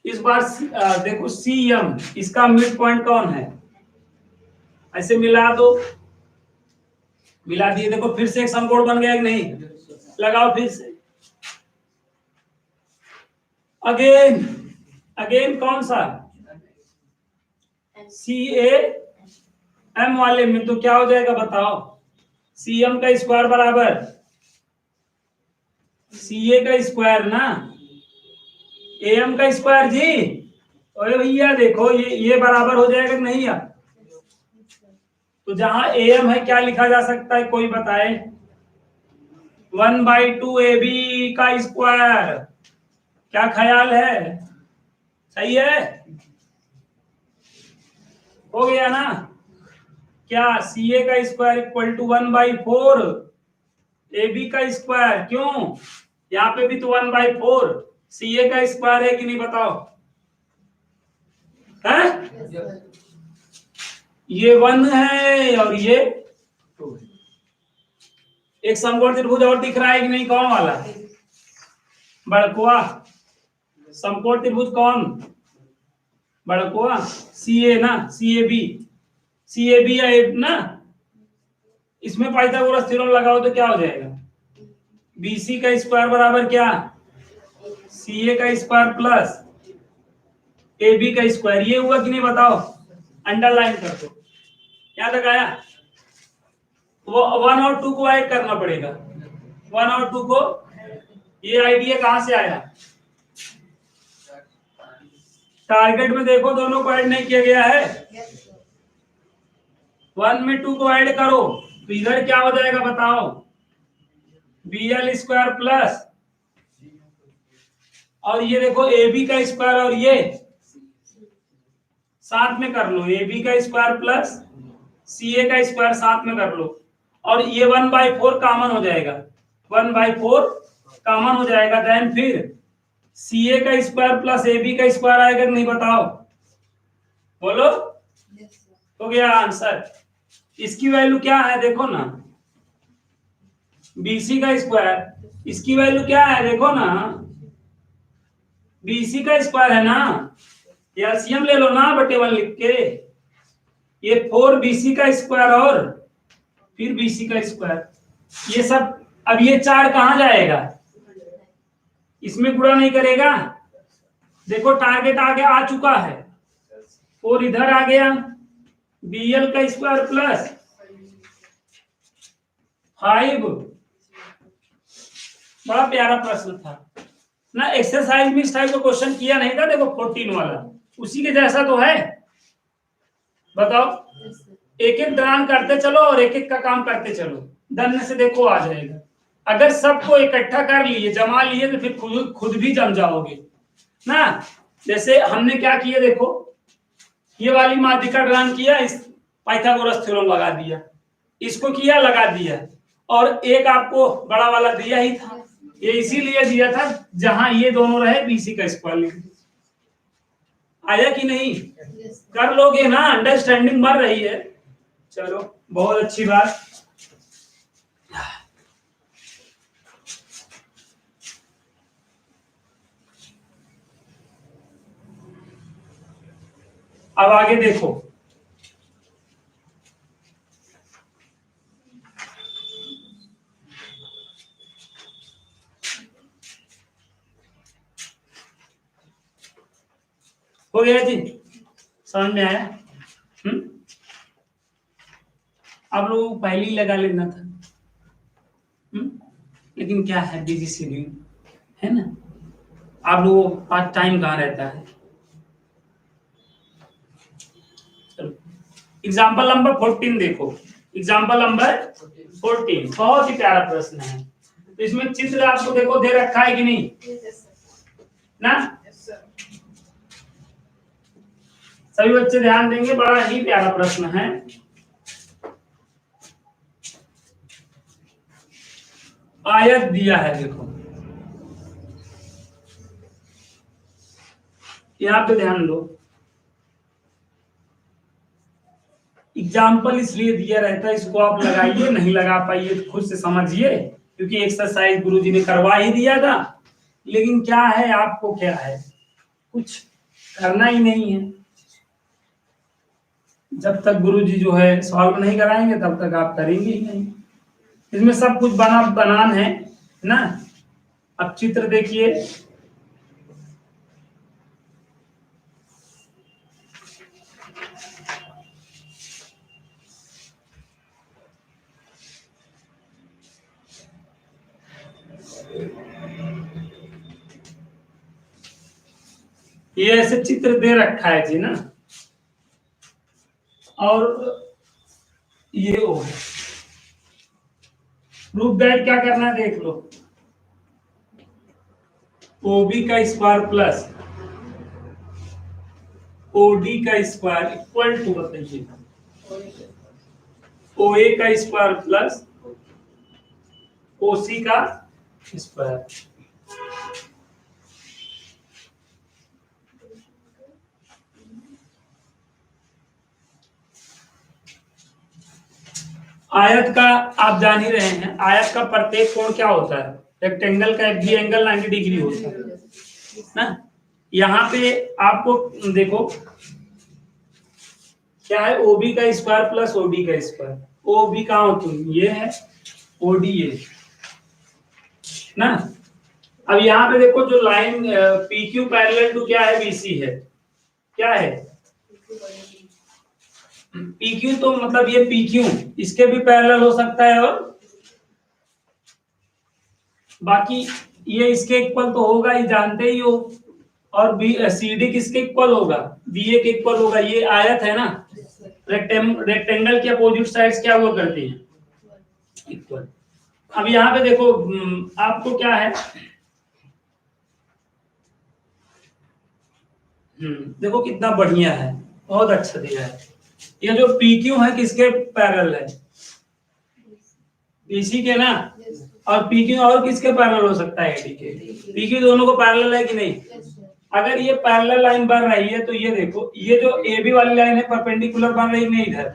इस बार देखो CM, इसका मिड पॉइंट कौन है, ऐसे मिला दो, मिला दिए। देखो फिर से एक समकोण बन गया कि नहीं, लगाओ फिर से। अगेन कौन सा, CAM वाले में तो क्या हो जाएगा बताओ, CM का स्क्वायर बराबर CA का स्क्वायर ना, AM का स्क्वायर जी। अरे भैया देखो ये बराबर हो जाएगा कि नहीं यार। तो जहां AM है क्या लिखा जा सकता है, कोई बताए, 1/2 AB का स्क्वायर। क्या ख्याल है, सही है, हो गया ना। क्या CA का स्क्वायर इक्वल टू 1/4 AB का स्क्वायर, क्यों, यहाँ पे भी तो 1/4 CA का स्क्वायर है कि नहीं, बताओ है। ये 1 है और ये 2 है। एक समकोण त्रिभुज और दिख रहा है कि नहीं, कौन वाला, बड़कुआ समकोण त्रिभुज कौन, बड़कुआ CA ना, CAB या ना। इसमें पाइथागोरस थ्योरम लगाओ तो क्या हो जाएगा, BC का स्क्वायर बराबर क्या, CA का स्क्वायर प्लस AB का स्क्वायर। ये हुआ कि नहीं बताओ, अंडरलाइन कर दो। क्या तक आया, वो 1 और 2 को ऐड करना पड़ेगा, 1 और 2 को। ये आइडिया कहां से आया, टारगेट में देखो दोनों को ऐड नहीं किया गया है। 1 में 2 को ऐड करो तो इधर क्या हो जाएगा बताओ, BL स्क्वायर प्लस, और ये देखो AB का स्क्वायर, और ये साथ में कर लो, AB का स्क्वायर प्लस CA का स्क्वायर साथ में कर लो, और ये 1/4 कॉमन हो जाएगा, 1/4 कॉमन हो जाएगा। देन फिर CA का स्क्वायर प्लस AB का स्क्वायर आएगा कि नहीं, बताओ, बोलो। हो गया आंसर। इसकी वैल्यू क्या है देखो ना, BC का स्क्वायर। इसकी वैल्यू क्या है देखो ना, BC का स्क्वायर है ना, एलसीएम ले लो ना बटे 1 लिख के। ये 4BC का स्क्वायर और फिर BC का स्क्वायर, ये सब। अब ये 4 कहां जाएगा, इसमें गुणा नहीं करेगा। देखो टारगेट आगे आ चुका है, 4 इधर आ गया, BL का स्क्वायर प्लस 5। बड़ा प्यारा प्रश्न था ना, एक्सरसाइज में इस टाइप का क्वेश्चन किया नहीं था। देखो 14 वाला उसी के जैसा तो है। बताओ, एक एक दान करते चलो और एक एक का काम करते चलो, दन से देखो आ जाएगा। अगर सबको इकट्ठा कर लिए, जमा लिए, तो फिर खुद भी जम जाओगे ना। जैसे हमने क्या किया देखो, ये वाली माध्यिका ड्रान किया, इस पाइथागोरस थ्योरम लगा दिया, इसको किया लगा दिया, और एक आपको बड़ा वाला दिया ही था। ये इसीलिए दिया था जहां ये दोनों रहे, BC का स्क्वायर लिख दिया। आया कि नहीं? कर लोगे ना, अंडरस्टैंडिंग बढ़ रही है। चलो बहुत अच्छी बात। अब आगे देखो, हो गया जी, समझ में आया? आप लोगों को पहले ही लगा लेना था, लेकिन क्या है, बिजी शेड्यूल है ना, आप लोगों को पास टाइम कहाँ रहता है। चलो एग्जाम्पल नंबर 14 देखो, एग्जाम्पल नंबर 14 बहुत ही प्यारा प्रश्न है। तो इसमें चित्र आपको देखो दे रखा है कि नहीं ना, सभी बच्चे ध्यान देंगे, बड़ा ही प्यारा प्रश्न है। आयत दिया है देखो, यहां पे ध्यान दो। एग्जाम्पल इसलिए दिया रहता है, इसको आप लगाइए, नहीं लगा पाइए तो खुद से समझिए, क्योंकि एक्सरसाइज गुरुजी ने करवा ही दिया था। लेकिन क्या है, आपको क्या है, कुछ करना ही नहीं है। जब तक गुरुजी जो है सॉल्व नहीं कराएंगे तब तक आप करेंगे ही नहीं। इसमें सब कुछ बनान है ना। अब चित्र देखिए, ये ऐसे चित्र दे रखा है जी ना, और ये ओ है। प्रूफ दैट क्या करना है देख लो, OB का स्क्वायर प्लस OD का स्क्वायर इक्वल टू, बताइए, OA का स्क्वायर प्लस OC का स्क्वायर। आयत का आप जान ही रहे हैं, आयत का प्रत्येक कोण क्या होता है, रेक्टेंगल का FG एंगल 90 डिग्री होता है ना। यहाँ पे आपको देखो क्या है, OB का स्क्वायर प्लस OD का स्क्वायर। OB कहाँ होती है, ये है, OD ये ना। अब यहाँ पे देखो जो लाइन PQ पैरेलल टू क्या है, BC है, क्या है PQ, तो मतलब ये PQ इसके भी पैरेलल हो सकता है, और बाकी ये इसके इक्वल तो होगा ही, जानते ही हो। और CD किसके इक्वल होगा, BA के इक्वल होगा। ये आयत है ना, रेक्टेंगल के अपोजिट साइड्स क्या हुआ करती हैं, इक्वल। अब यहाँ पे देखो आपको क्या है, देखो कितना बढ़िया है, बहुत अच्छा दिया है। ये जो PQ है किसके पैरेलल है, BC के ना, और PQ और किसके पैरेलल हो सकता है, AD के। PQ दोनों को पैरेलल है कि नहीं। अगर ये पैरेलल लाइन बन रही है तो ये देखो, ये जो ए बी वाली लाइन है परपेंडिकुलर बन रही नहीं इधर।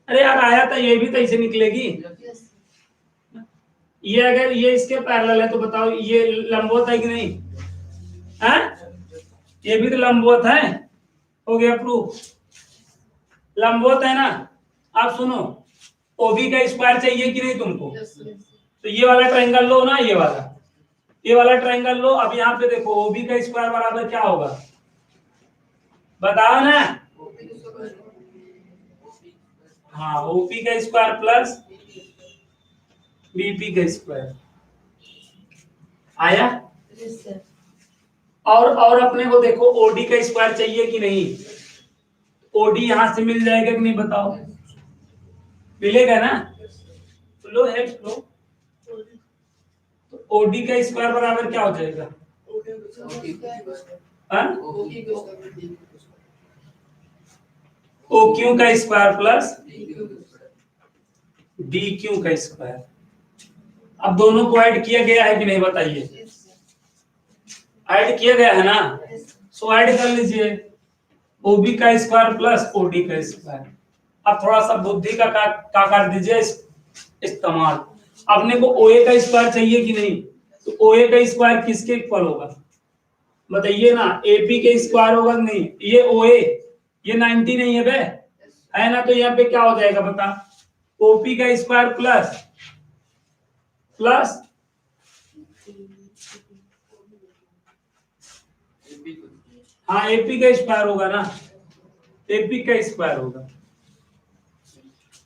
अरे यार आया था, ये भी तो ऐसे निकलेगी। ये अगर ये इसके पैरेलल है तो बताओ ये लंबवत है कि नहीं है? ये भी तो लंबवत है। हो गया प्रूफ, लंबवत है ना। आप सुनो, ओबी का स्क्वायर चाहिए कि नहीं तुमको? तो ये वाला ट्रायंगल लो ना, ये वाला ट्रायंगल लो। अब यहाँ पे देखो ओबी का स्क्वायर बराबर क्या होगा बताओ ना। हाँ, ओपी का स्क्वायर प्लस बीपी का स्क्वायर आया। और अपने को देखो ओडी का स्क्वायर चाहिए कि नहीं? ओडी यहां से मिल जाएगा कि नहीं बताओ? मिलेगा ना। तो लो हेल्प लो, तो ओडी का स्क्वायर बराबर क्या हो जाएगा? ओ क्यू का स्क्वायर प्लस डी क्यू का स्क्वायर। अब दोनों को ऐड किया गया है कि नहीं बताइए? ऐड किया गया है ना, सो ऐड कर लीजिए ओबी का स्क्वायर प्लस ओडी का स्क्वायर। अब थोड़ा सा बुद्धि का कर दीजिए इस्तेमाल। अपने को ओए का स्क्वायर चाहिए कि नहीं? तो ओए का स्क्वायर किसके इक्वल होगा बताइए ना? एपी के स्क्वायर होगा कि नहीं? ये ओए, ये 90 नहीं है बे, है ना? तो यहाँ पे क्या हो जाएगा बता? ओपी का स्क्वायर प्लस हाँ एपी का स्क्वायर होगा ना, एपी का स्क्वायर होगा।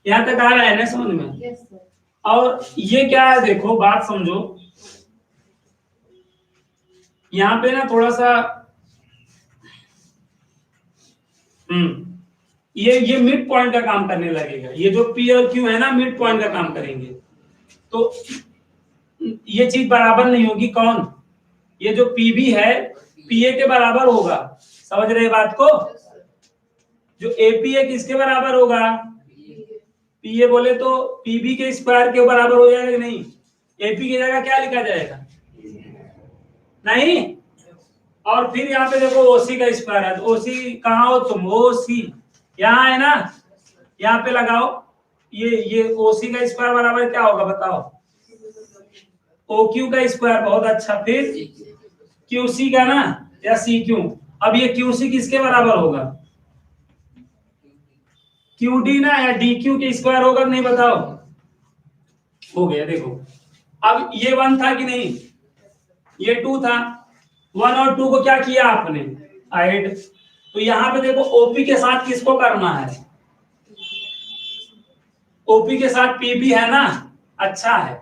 यहां तक आ रहा है ना समझ में? yes, और ये क्या है देखो, बात समझो। यहाँ पे ना थोड़ा सा ये मिड पॉइंट का काम करने लगेगा। ये जो पी और क्यू है ना, मिड पॉइंट का काम करेंगे। तो ये चीज बराबर नहीं होगी। कौन? ये जो पीबी है पीए के बराबर होगा। समझ रहे बात को? जो एपीए किसके बराबर होगा? पीए बोले तो पीबी के स्क्वायर के बराबर हो जाएगा कि नहीं? एपी की जगह क्या लिखा जाएगा? नहीं। और फिर यहाँ पे देखो ओसी का स्क्वायर है, तो ओसी कहाँ हो तुम? ओसी यहाँ है ना, यहाँ पे लगाओ। ये ओसी का स्क्वायर बराबर क्या होगा बताओ? ओ क्यू का स्क्वायर। बहुत अच्छा। फिर क्यूसी का ना, या सी क्यू। अब ये क्यूसी किसके बराबर होगा? क्यूडी ना, या डी क्यू के स्क्वायर होगा नहीं बताओ? हो गया। देखो अब ये 1 था कि नहीं? ये 2 था। 1 और 2 को क्या किया आपने? ऐड। तो यहाँ पे देखो ओपी के साथ किसको करना है? ओपी के साथ पीबी है ना, अच्छा है।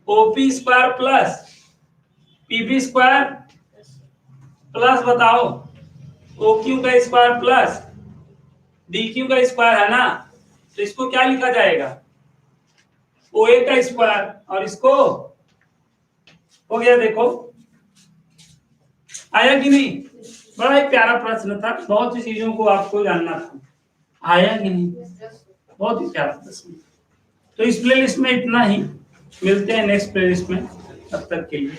OP square plus PB square plus बताओ ओ क्यू का स्क्वायर प्लस डी क्यू का स्क्वायर है ना, तो इसको क्या लिखा जाएगा? ओए का स्क्वायर। और इसको हो गया। देखो आया कि नहीं? बड़ा ही प्यारा प्रश्न था, बहुत सी चीजों को आपको जानना था। आया कि नहीं? बहुत ही प्यारा प्रश्न। तो इस प्लेलिस्ट में इतना ही, मिलते हैं नेक्स्ट प्लेलिस्ट में, तब तक के लिए।